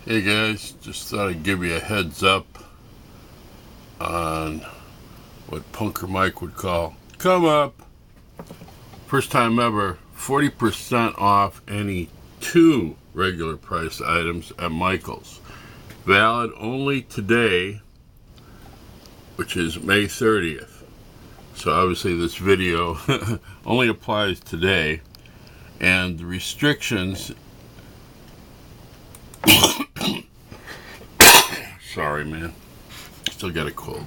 Hey guys, just thought I'd give you a heads up on what Punker Mike would call come up. First time ever, 40% off any 2 regular price items at Michael's. Valid only today, which is May 30th. So obviously this video only applies today, and the restrictions sorry man, still got a cold.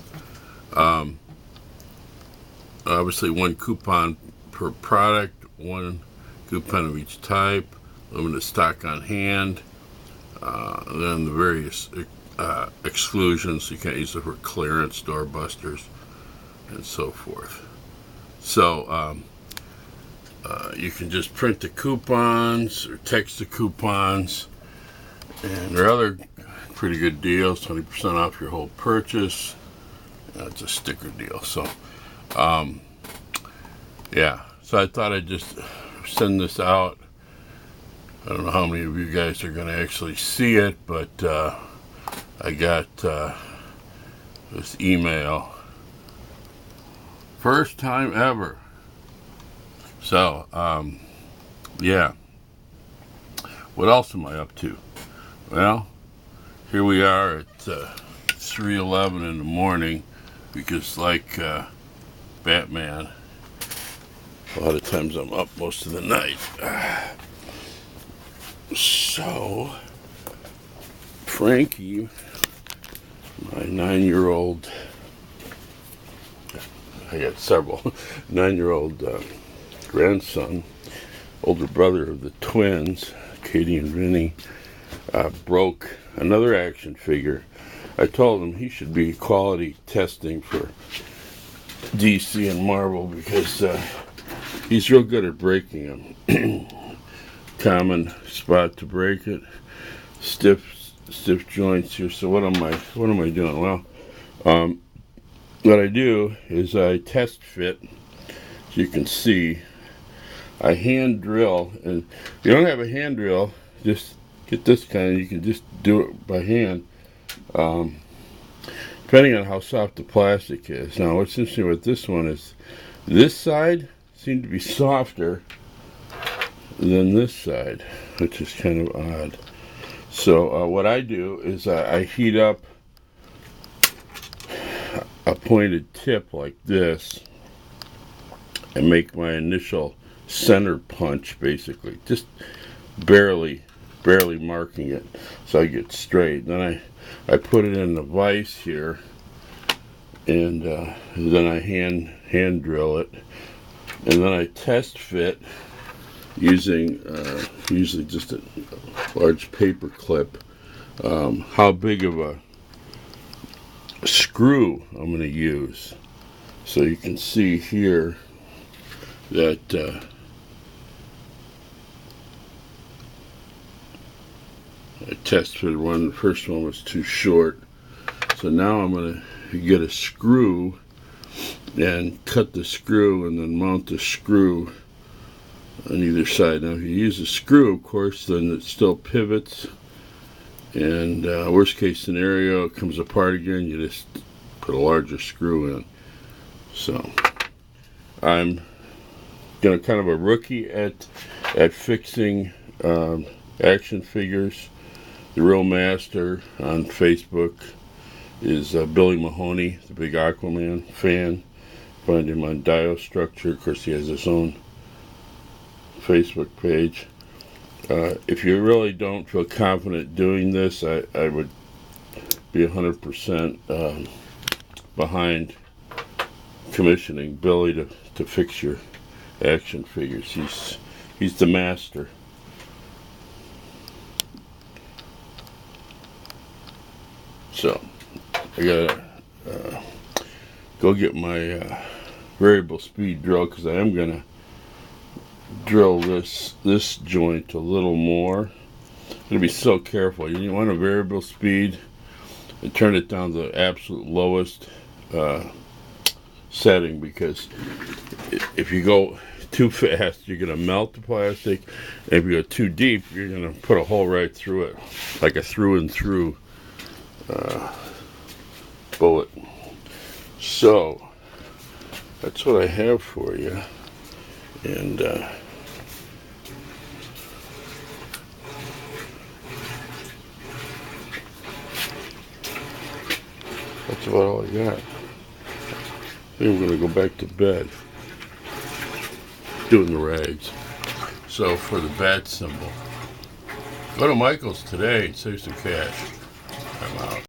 Obviously 1 coupon per product, 1 coupon of each type, limited stock on hand, then the various exclusions. You can't use it for clearance, doorbusters, and so forth. So you can just print the coupons or text the coupons, and there are other pretty good deals, 20% off your whole purchase. It's a sticker deal. So yeah, so I thought I'd just send this out. I don't know how many of you guys are going to actually see it, but I got this email, first time ever. So yeah, what else am I up to? Well, here we are at 3:11 in the morning, because like Batman, a lot of times I'm up most of the night. So Frankie, my 9-year-old, I got several 9-year-old grandson, older brother of the twins, Katie and Vinny, broke another action figure. I told him he should be quality testing for DC and Marvel, because he's real good at breaking them. Common spot to break it, stiff joints here. So what am I doing? Well, what I do is I test fit. As you can see, I hand drill, and if you don't have a hand drill, just get this kind. You can just do it by hand, depending on how soft the plastic is. Now, what's interesting with this one is this side seemed to be softer than this side, which is kind of odd. So what I do is I heat up a pointed tip like this and make my initial center punch, basically just barely marking it so I get straight. Then I put it in the vise here, and then I hand drill it, and then I test fit using usually just a large paper clip, how big of a screw I'm going to use. So you can see here that I test fitted one. The first one was too short, so now I'm going to get a screw and cut the screw, and then mount the screw on either side. Now if you use a screw, of course, then it still pivots, and worst case scenario, it comes apart again. You just put a larger screw in. So I'm kind of a rookie at fixing action figures. The real master on Facebook is Billy Mahoney, the big Aquaman fan. Find him on Dio Structure. Of course, he has his own Facebook page. If you really don't feel confident doing this, I would be 100% behind commissioning Billy to fix your action figures. He's the master. So I gotta go get my variable speed drill, because I am gonna drill this joint a little more. I'm gonna be so careful. You want a variable speed and turn it down to the absolute lowest setting, because if you go too fast, you're going to melt the plastic. And if you go too deep, you're going to put a hole right through it, like a through and through bullet. So that's what I have for you. And that's about all I got. I think I'm going to go back to bed doing the rags. So for the bat symbol, go to Michael's today and save some cash. I'm out.